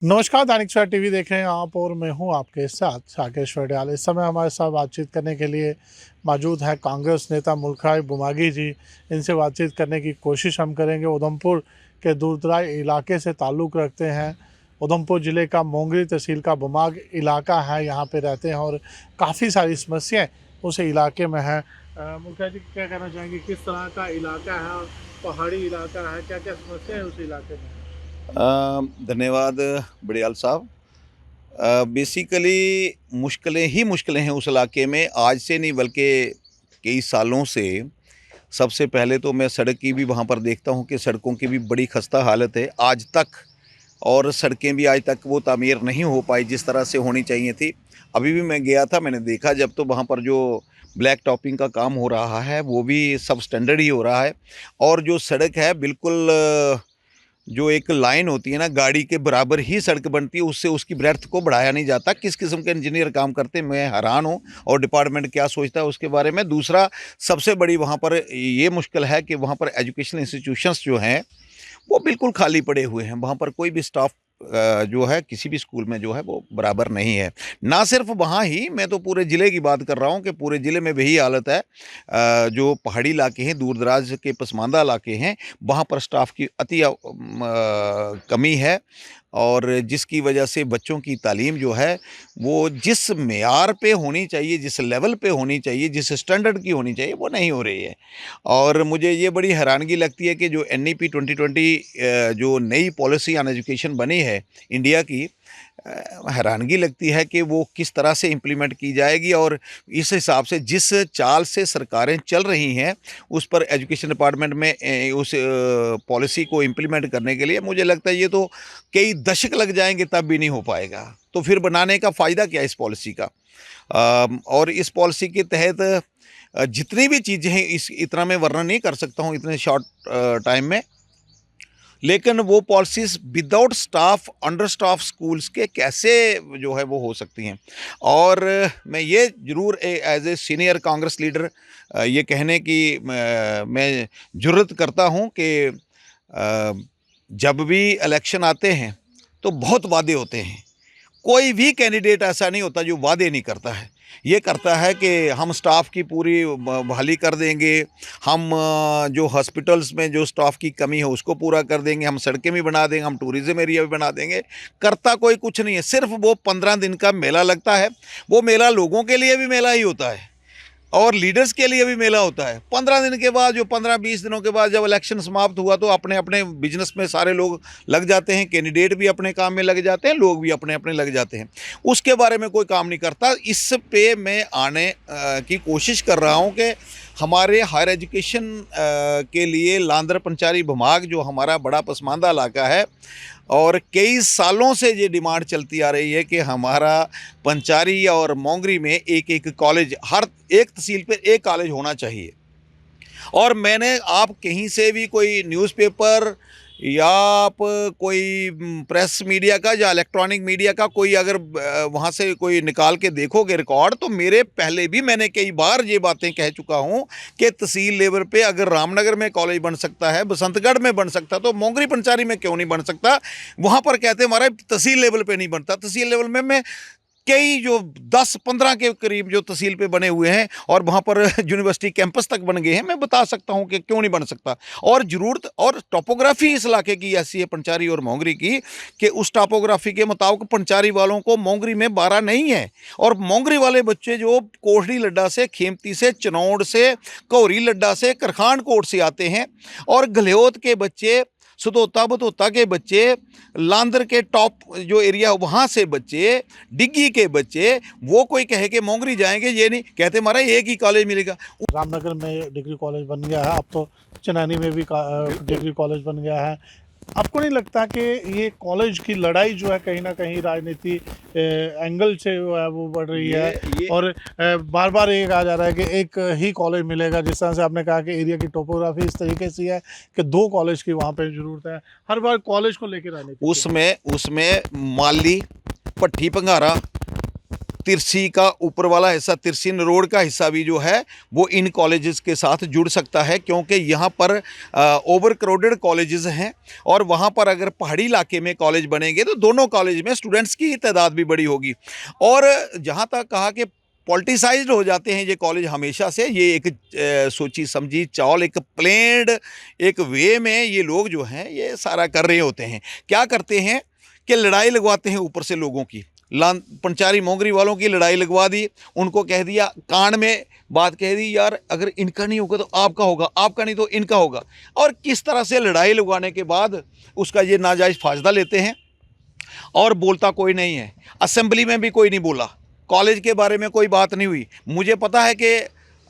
नमस्कार, दैनिक सवेरा टीवी देख रहे हैं आप और मैं हूं आपके साथ साकेश वडियाल। इस समय हमारे साथ बातचीत करने के लिए मौजूद है कांग्रेस नेता मुलखाई बुमागी जी। इनसे बातचीत करने की कोशिश हम करेंगे। उधमपुर के दूरदराज इलाके से ताल्लुक़ रखते हैं। उधमपुर ज़िले का मोंगरी तहसील का बुमाग इलाका है, यहाँ पे रहते हैं और काफ़ी सारी समस्याएँ उस इलाके में हैं। मुलखाई जी, क्या कहना चाहेंगे, किस तरह का इलाका है और पहाड़ी इलाका है, क्या क्या समस्या है उस इलाके में? धन्यवाद बड़ियाल साहब। बेसिकली मुश्किलें ही मुश्किलें हैं उस इलाके में, आज से नहीं बल्कि कई सालों से। सबसे पहले तो मैं सड़क की भी वहाँ पर देखता हूँ कि सड़कों की भी बड़ी खस्ता हालत है आज तक, और सड़कें भी आज तक वो तामीर नहीं हो पाई जिस तरह से होनी चाहिए थी। अभी भी मैं गया था, मैंने देखा जब, तो वहाँ पर जो ब्लैक टॉपिंग का काम हो रहा है वो भी सब स्टैंडर्ड ही हो रहा है। और जो सड़क है बिल्कुल जो एक लाइन होती है ना, गाड़ी के बराबर ही सड़क बनती है, उससे उसकी ब्रेड्थ को बढ़ाया नहीं जाता। किस किस्म के इंजीनियर काम करते हैं, मैं हैरान हूँ। और डिपार्टमेंट क्या सोचता है उसके बारे में। दूसरा, सबसे बड़ी वहाँ पर ये मुश्किल है कि वहाँ पर एजुकेशनल इंस्टीट्यूशंस जो हैं वो बिल्कुल खाली पड़े हुए हैं। वहाँ पर कोई भी स्टाफ जो है किसी भी स्कूल में जो है वो बराबर नहीं है। ना सिर्फ वहाँ ही, मैं तो पूरे ज़िले की बात कर रहा हूँ कि पूरे ज़िले में वही हालत है। जो पहाड़ी इलाके हैं, दूर दराज के पसमानदा इलाके हैं, वहाँ पर स्टाफ की कमी है। और जिसकी वजह से बच्चों की तालीम जो है वो जिस मेयार पे होनी चाहिए, जिस लेवल पे होनी चाहिए, जिस स्टैंडर्ड की होनी चाहिए, वो नहीं हो रही है। और मुझे ये बड़ी हैरानगी लगती है कि जो एनईपी 2020 जो नई पॉलिसी ऑन एजुकेशन बनी है इंडिया की, हैरानगी लगती है कि वो किस तरह से इम्प्लीमेंट की जाएगी। और इस हिसाब से जिस चाल से सरकारें चल रही हैं उस पर एजुकेशन डिपार्टमेंट में उस पॉलिसी को इम्प्लीमेंट करने के लिए मुझे लगता है ये तो कई दशक लग जाएंगे, तब भी नहीं हो पाएगा। तो फिर बनाने का फ़ायदा क्या है इस पॉलिसी का। और इस पॉलिसी के तहत जितनी भी चीज़ें हैं, इस इतना मैं वर्णन नहीं कर सकता हूँ इतने शॉर्ट टाइम में। लेकिन वो policies without staff, under staff schools के कैसे जो है वो हो सकती हैं। और मैं ये ज़रूर as a senior Congress leader ये कहने की मैं जुर्रत करता हूँ कि जब भी इलेक्शन आते हैं तो बहुत वादे होते हैं। कोई भी कैंडिडेट ऐसा नहीं होता जो वादे नहीं करता है। ये करता है कि हम स्टाफ की पूरी बहाली कर देंगे, हम जो हॉस्पिटल्स में जो स्टाफ की कमी है उसको पूरा कर देंगे, हम सड़कें भी बना देंगे, हम टूरिज़्म एरिया भी बना देंगे। करता कोई कुछ नहीं है। सिर्फ वो 15 दिन का मेला लगता है। वो मेला लोगों के लिए भी मेला ही होता है और लीडर्स के लिए भी मेला होता है। 15 दिन के बाद, जो 15-20 दिनों के बाद जब इलेक्शन समाप्त हुआ तो अपने अपने बिजनेस में सारे लोग लग जाते हैं। कैंडिडेट भी अपने काम में लग जाते हैं, लोग भी अपने अपने लग जाते हैं। उसके बारे में कोई काम नहीं करता। इस पे मैं आने की कोशिश कर रहा हूँ कि हमारे हायर एजुकेशन के लिए लांदर पंचारी भमाग जो हमारा बड़ा पसमानदा इलाका है, और कई सालों से ये डिमांड चलती आ रही है कि हमारा पंचारी और मोंगरी में एक एक कॉलेज, हर एक तहसील पे एक कॉलेज होना चाहिए। और मैंने, आप कहीं से भी कोई न्यूज़पेपर या आप कोई प्रेस मीडिया का या इलेक्ट्रॉनिक मीडिया का कोई अगर वहाँ से कोई निकाल के देखोगे रिकॉर्ड, तो मेरे पहले भी मैंने कई बार ये बातें कह चुका हूँ कि तहसील लेवल पे अगर रामनगर में कॉलेज बन सकता है, बसंतगढ़ में बन सकता, तो मोंगरी पंचारी में क्यों नहीं बन सकता। वहाँ पर कहते हैं हमारा तहसील लेवल पे नहीं बनता। तहसील लेवल में मैं कई जो 10-15 के करीब जो तहसील पे बने हुए हैं और वहाँ पर यूनिवर्सिटी कैंपस तक बन गए हैं, मैं बता सकता हूँ कि क्यों नहीं बन सकता। और ज़रूरत और टोपोग्राफी इस इलाके की ऐसी है पंचारी और मोंगरी की कि उस टोपोग्राफी के मुताबिक पंचारी वालों को मोंगरी में 12 नहीं है। और मोंगरी वाले बच्चे जो कोठड़ी लड्डा से, खेमती से, चनौड़ से, कौरी लड्डा से, करखान कोट से आते हैं, और गलियोत के बच्चे, सदोता बतोता के बच्चे, लांदर के टॉप जो एरिया वहाँ से बच्चे, डिग्गी के बच्चे, वो कोई कहे कि मोंगरी जाएंगे, ये नहीं कहते हमारा एक ही कॉलेज मिलेगा। रामनगर में डिग्री कॉलेज बन गया है, अब तो चनैनी में भी डिग्री कॉलेज बन गया है। आपको नहीं लगता कि ये कॉलेज की लड़ाई जो है कहीं ना कहीं राजनीति एंगल से जो है वो बढ़ रही है? ये और बार बार ये कहा जा रहा है कि एक ही कॉलेज मिलेगा। जिस तरह से आपने कहा कि एरिया की टोपोग्राफी इस तरीके से है कि 2 कॉलेज की वहाँ पे ज़रूरत है। हर बार कॉलेज को लेकर राजनीति क्यों? उसमें उसमें माली, भट्ठी पंगारा, तिरछी का ऊपर वाला हिस्सा, तिरछी रोड का हिस्सा भी जो है वो इन कॉलेजेस के साथ जुड़ सकता है, क्योंकि यहाँ पर ओवर क्राउडेड कॉलेजेस हैं और वहाँ पर अगर पहाड़ी इलाके में कॉलेज बनेंगे तो दोनों कॉलेज में स्टूडेंट्स की तादाद भी बड़ी होगी। और जहाँ तक कहा कि पॉलिटिसाइज्ड हो जाते हैं ये कॉलेज हमेशा से, ये एक सोची समझी चाल, एक प्लेन्ड एक वे में ये लोग जो हैं ये सारा कर रहे होते हैं। क्या करते हैं कि लड़ाई लगवाते हैं ऊपर से लोगों की, पंचारी मोंगरी वालों की लड़ाई लगवा दी, उनको कह दिया, कान में बात कह दी, यार अगर इनका नहीं होगा तो आपका होगा, आपका नहीं तो इनका होगा। और किस तरह से लड़ाई लगवाने के बाद उसका ये नाजायज़ फायदा लेते हैं और बोलता कोई नहीं है। असेंबली में भी कोई नहीं बोला, कॉलेज के बारे में कोई बात नहीं हुई। मुझे पता है कि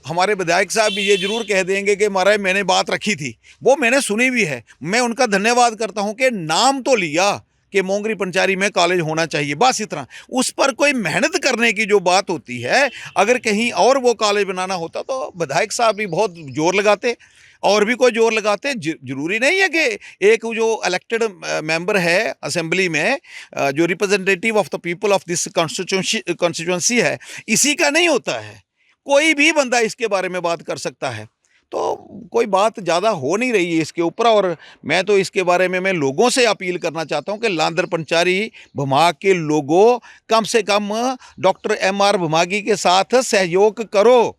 हमारे विधायक साहब भी ये ज़रूर कह देंगे कि महाराज मैंने बात रखी थी, वो मैंने सुनी भी है। मैं उनका धन्यवाद करता हूँ कि नाम तो लिया कि मोंगरी पंचारी में कॉलेज होना चाहिए, बस इतना। उस पर कोई मेहनत करने की जो बात होती है, अगर कहीं और वो कॉलेज बनाना होता तो विधायक साहब भी बहुत जोर लगाते और भी कोई जोर लगाते। जरूरी नहीं है कि एक जो इलेक्टेड मेंबर है असेंबली में, जो representative of the people of this constituency है, इसी का नहीं होता है। कोई भी बंदा इसके बारे में बात कर सकता है। तो कोई बात ज़्यादा हो नहीं रही है इसके ऊपर। और मैं तो इसके बारे में मैं लोगों से अपील करना चाहता हूं कि लांदर पंचारी भमाग के लोगों, कम से कम डॉक्टर MR भमागी के साथ सहयोग करो।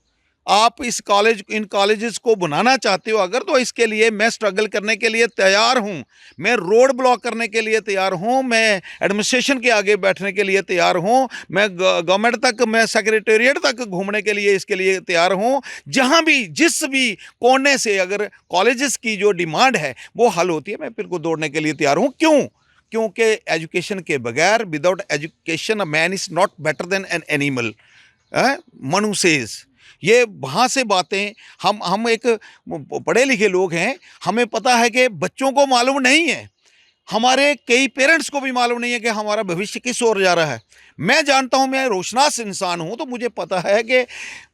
आप इन कॉलेजेस को बनाना चाहते हो अगर, तो इसके लिए मैं स्ट्रगल करने के लिए तैयार हूं, मैं रोड ब्लॉक करने के लिए तैयार हूं, मैं एडमिनिस्ट्रेशन के आगे बैठने के लिए तैयार हूं, मैं गवर्नमेंट तक, मैं सेक्रेटेरिएट तक घूमने के लिए इसके लिए तैयार हूं। जहां भी जिस भी कोने से अगर कॉलेजेस की जो डिमांड है वो हल होती है, मैं फिर को दौड़ने के लिए तैयार हूँ। क्यों? क्योंकि एजुकेशन के बगैर, without education a man is not better than an animal, Manu says. ये वहाँ से बातें, हम एक पढ़े लिखे लोग हैं, हमें पता है कि बच्चों को मालूम नहीं है, हमारे कई पेरेंट्स को भी मालूम नहीं है कि हमारा भविष्य किस ओर जा रहा है। मैं जानता हूँ, मैं रोशनास इंसान हूँ, तो मुझे पता है कि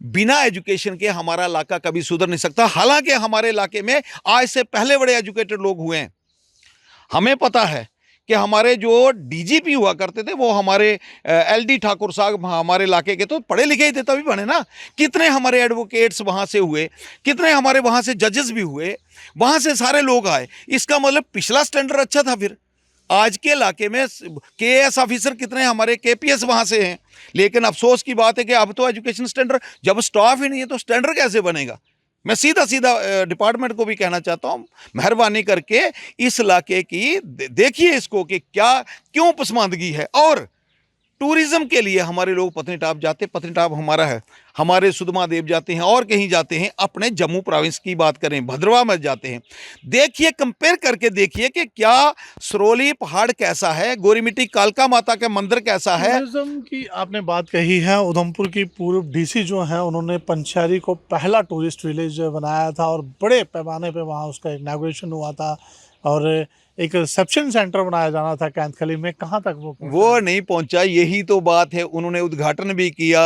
बिना एजुकेशन के हमारा इलाका कभी सुधर नहीं सकता। हालांकि हमारे इलाके में आज से पहले बड़े एजुकेटेड लोग हुए हैं। हमें पता है कि हमारे जो DGP हुआ करते थे वो हमारे LD ठाकुर साहब हमारे इलाके के तो पढ़े लिखे ही थे, तभी बने ना। कितने हमारे एडवोकेट्स वहाँ से हुए, कितने हमारे वहाँ से जजेस भी हुए, वहाँ से सारे लोग आए। इसका मतलब पिछला स्टैंडर्ड अच्छा था। फिर आज के इलाके में KAS ऑफिसर कितने हमारे KPS वहाँ से हैं। लेकिन अफसोस की बात है कि अब तो एजुकेशन स्टैंडर्ड, जब स्टाफ ही नहीं है तो स्टैंडर्ड कैसे बनेगा। मैं सीधा डिपार्टमेंट को भी कहना चाहता हूँ, मेहरबानी करके इस इलाके की देखिए इसको कि क्या क्यों पसमानदगी है। और टूरिज्म के लिए हमारे लोग पत्नीटाप जाते, पत्नीटाप हमारा है, हमारे सुधमा देव जाते हैं और कहीं जाते हैं। अपने जम्मू प्रोविंस की बात करें, भद्रवा में जाते हैं, देखिए कंपेयर करके देखिए कि क्या सरोली पहाड़ कैसा है, गोरीमिट्टी कालका माता का मंदिर कैसा है। टूरिज्म की आपने बात कही है। उधमपुर की पूर्व DC जो है उन्होंने पंचारी को पहला टूरिस्ट विलेज बनाया था और बड़े पैमाने पे वहाँ उसका इनॉग्रेशन हुआ था और एक रिसेप्शन सेंटर बनाया जाना था कैंथखली में। कहाँ तक वो नहीं पहुंचा, यही तो बात है। उन्होंने उद्घाटन भी किया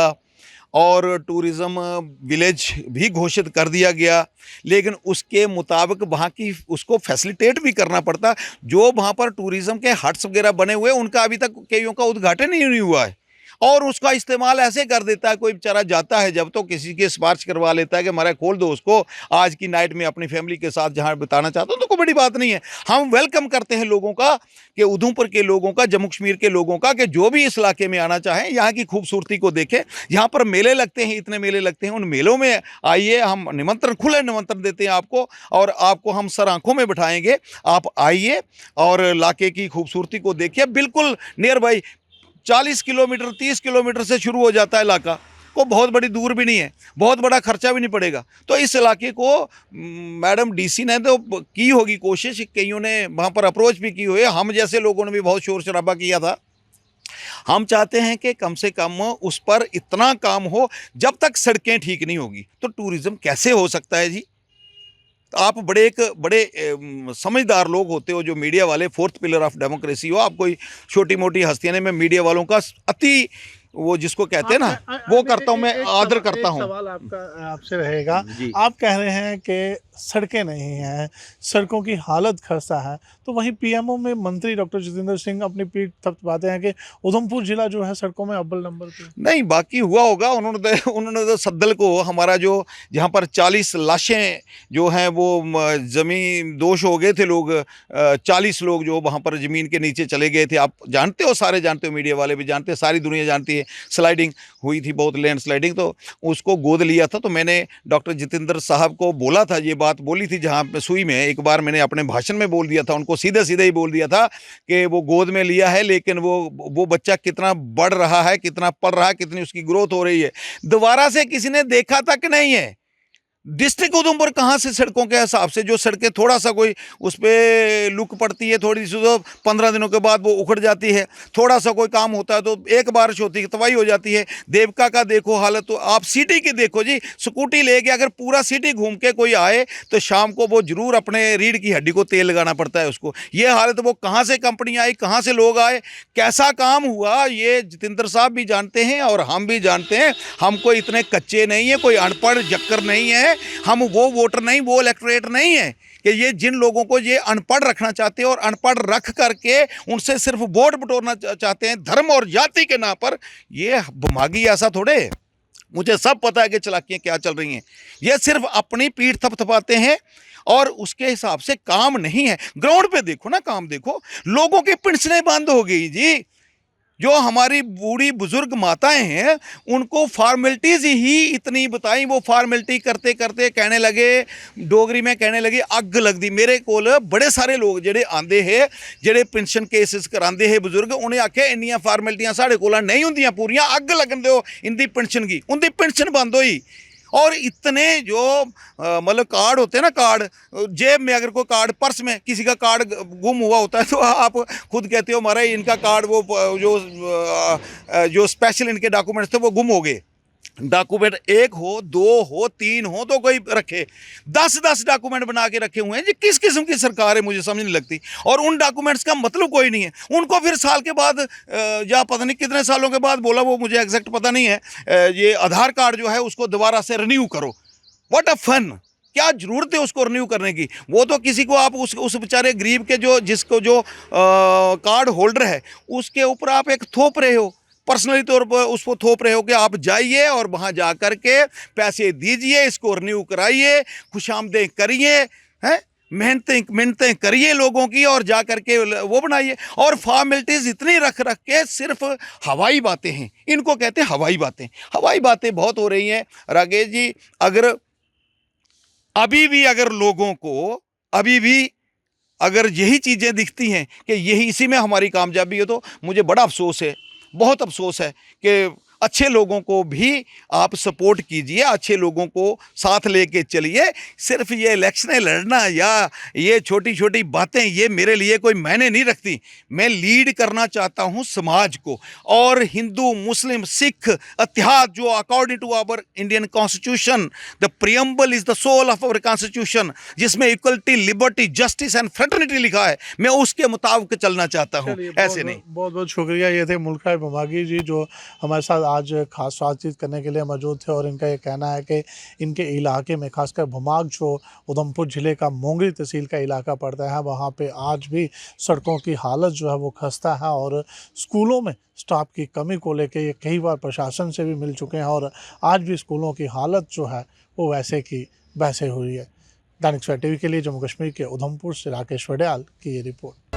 और टूरिज़्म विलेज भी घोषित कर दिया गया, लेकिन उसके मुताबिक वहाँ की उसको फैसिलिटेट भी करना पड़ता। जो वहाँ पर टूरिज़्म के हट्स वगैरह बने हुए उनका अभी तक कईयों का उद्घाटन ही नहीं हुआ है। और उसका इस्तेमाल ऐसे कर देता है, कोई बेचारा जाता है जब तो किसी के सिफारिश करवा लेता है कि हमारा खोल दो उसको, आज की नाइट में अपनी फैमिली के साथ जहाँ बिताना चाहता हूँ, तो कोई बड़ी बात नहीं है। हम वेलकम करते हैं लोगों का, कि उधमपुर के लोगों का, जम्मू कश्मीर के लोगों का, कि जो भी इस इलाके में आना चाहें, यहाँ की खूबसूरती को देखें। यहाँ पर मेले लगते हैं, इतने मेले लगते हैं, उन मेलों में आइए। हम निमंत्रण, खुले निमंत्रण देते हैं आपको, और आपको हम सर आंखों में बिठाएंगे। आप आइए और इलाके की खूबसूरती को देखिए। बिल्कुल नियर बाई 40 किलोमीटर 30 किलोमीटर से शुरू हो जाता है इलाका, को बहुत बड़ी दूर भी नहीं है, बहुत बड़ा खर्चा भी नहीं पड़ेगा। तो इस इलाके को मैडम DC ने तो की होगी कोशिश, कईयों ने वहाँ पर अप्रोच भी की हुई है, हम जैसे लोगों ने भी बहुत शोर शराबा किया था। हम चाहते हैं कि कम से कम उस पर इतना काम हो। जब तक सड़कें ठीक नहीं होगी तो टूरिज़्म कैसे हो सकता है जी। आप बड़े समझदार लोग होते हो, जो मीडिया वाले, फोर्थ पिलर ऑफ डेमोक्रेसी हो आप। कोई छोटी मोटी हस्तियाँ नहीं, मैं मीडिया वालों का अति वो जिसको कहते हैं ना, वो करता हूँ, मैं आदर करता हूँ। सवाल आपका आपसे रहेगा, जी। आप कह रहे हैं कि सड़कें नहीं हैं, सड़कों की हालत खस्ता है, तो वहीं पीएमओ में मंत्री डॉक्टर जितेंद्र सिंह अपनी पीठ थपथपाते हैं कि उधमपुर जिला जो है सड़कों में अव्वल नंबर पे। नहीं, बाकी हुआ होगा, उन्होंने तो सद्दल को, हमारा जो जहाँ पर 40 लाशें जो हैं वो ज़मीन दोष हो गए थे लोग, 40 लोग जो वहाँ पर ज़मीन के नीचे चले गए थे, आप जानते हो, सारे जानते हो, मीडिया वाले भी जानते हैं, सारी दुनिया जानती है। स्लाइडिंग हुई थी, बहुत लैंड स्लाइडिंग, तो उसको गोद लिया था। तो मैंने डॉक्टर जितेंद्र साहब को बोला था, ये बात बोली थी जहाँ पे सुई में, एक बार मैंने अपने भाषण में बोल दिया था, उनको सीधे सीधे ही बोल दिया था कि वो गोद में लिया है, लेकिन वो बच्चा कितना बढ़ रहा है, कितना पढ़ रहा है, कितनी उसकी ग्रोथ हो रही है, दोबारा से किसी ने देखा तक नहीं है। डिस्ट्रिक्ट उधमपुर कहाँ से सड़कों के हिसाब से, जो सड़कें थोड़ा सा कोई उस पर लुक पड़ती है थोड़ी सी, तो 15 दिनों के बाद वो उखड़ जाती है, थोड़ा सा कोई काम होता है तो एक बारिश होती है तबाही हो जाती है। देवका का देखो हालत, तो आप सिटी की देखो जी, स्कूटी लेके अगर पूरा सिटी घूम के कोई आए तो शाम को वो जरूर अपने रीढ़ की हड्डी को तेल लगाना पड़ता है उसको। ये हालत, वो कहाँ से कंपनी आई, कहाँ से लोग आए, कैसा काम हुआ, ये जितेंद्र साहब भी जानते हैं और हम भी जानते हैं। हम कोई इतने कच्चे नहीं है, कोई अनपढ़ जक्कर नहीं है, हम वो वोटर नहीं, वो इलेक्टोरेट नहीं है कि ये जिन लोगों को ये अनपढ़ रखना चाहते हैं और अनपढ़ रख करके उनसे सिर्फ वोट बटोरना चाहते हैं धर्म और जाति के नाम पर। ये बुमागी ऐसा थोड़े, मुझे सब पता है कि चालाकियां क्या चल रही हैं। ये सिर्फ अपनी पीठ थपथपाते हैं और उसके हिसाब से काम नहीं है। ग्राउंड पे देखो ना, काम देखो, लोगों की पेंशनें बंद हो गई जी। जो हमारी बूढ़ी बुजुर्ग माताएं हैं, उनको फॉर्मेलिटीज़ ही इतनी बताई, वो फॉर्मेलिटी करते करते कहने लगे, डोगरी में कहने लगे, अग लगदी। मेरे कोल बड़े सारे लोग जेडे आंदे है, जेडे पेंशन केसेस करांदे है बुजुर्ग, उन्हें आखे इन्नियां फॉर्मेलिटियां साढ़े कोल नहीं होंदियां पूरियां, अग लगन दो इंदी पेंशन की। उनकी पेंशन बंद हुई। और इतने जो मतलब कार्ड होते हैं ना, कार्ड जेब में, अगर कोई कार्ड पर्स में किसी का कार्ड गुम हुआ होता है तो आप खुद कहते हो महाराज इनका कार्ड वो जो स्पेशल इनके डॉक्यूमेंट्स थे वो गुम हो गए। डॉक्यूमेंट एक हो, दो हो, तीन हो तो कोई रखे, 10-10 डॉक्यूमेंट बना के रखे हुए हैं जी। किस किस्म की सरकार है, मुझे समझ नहीं लगती। और उन डॉक्यूमेंट्स का मतलब कोई नहीं है। उनको फिर साल के बाद या पता नहीं कितने सालों के बाद बोला, वो मुझे एग्जैक्ट पता नहीं है, ये आधार कार्ड जो है उसको दोबारा से रिन्यू करो। व्हाट अ फन, क्या जरूरत है उसको रिन्यू करने की। वो तो किसी को आप उस बेचारे गरीब के जो जिसको जो कार्ड होल्डर है उसके ऊपर आप एक थोप रहे हो, पर्सनली तौर पर उसको थोप रहे हो कि आप जाइए और वहाँ जा कर के पैसे दीजिए, इसको रिन्यू कराइए, खुशामदें करिए, हैं, मेहनतें करिए लोगों की, और जा कर के वो बनाइए। और फॉर्मेलिटीज़ इतनी रख के सिर्फ हवाई बातें हैं, इनको कहते हैं हवाई बातें। हवाई बातें बहुत हो रही हैं राकेश जी। अगर अभी भी अगर लोगों को अभी भी अगर यही चीज़ें दिखती हैं कि यही इसी में हमारी कामयाबी है, तो मुझे बड़ा अफसोस है, बहुत अफसोस है कि अच्छे लोगों को भी आप सपोर्ट कीजिए, अच्छे लोगों को साथ लेके चलिए। सिर्फ ये इलेक्शनें लड़ना या ये छोटी छोटी बातें, ये मेरे लिए कोई मायने नहीं रखती। मैं लीड करना चाहता हूँ समाज को, और हिंदू, मुस्लिम, सिख इतिहास जो according to our Indian constitution, the preamble is the soul of our constitution, जिसमें equality, liberty, justice and fraternity लिखा है, मैं उसके मुताबिक चलना चाहता हूँ, ऐसे नहीं। बहुत बहुत शुक्रिया। ये थे मुल्का बुमागी जी, जो हमारे साथ आज खास बातचीत करने के लिए मौजूद थे। और इनका ये कहना है कि इनके इलाके में, खासकर भुमाग जो उधमपुर ज़िले का मोंगरी तहसील का इलाका पड़ता है, वहाँ पे आज भी सड़कों की हालत जो है वो खस्ता है। और स्कूलों में स्टाफ की कमी को लेके ये कई बार प्रशासन से भी मिल चुके हैं, और आज भी स्कूलों की हालत जो है वो वैसे की वैसे हुई है। दैनिक सवेरा टीवी के लिए जम्मू कश्मीर के उधमपुर से राकेश वड्याल की ये रिपोर्ट।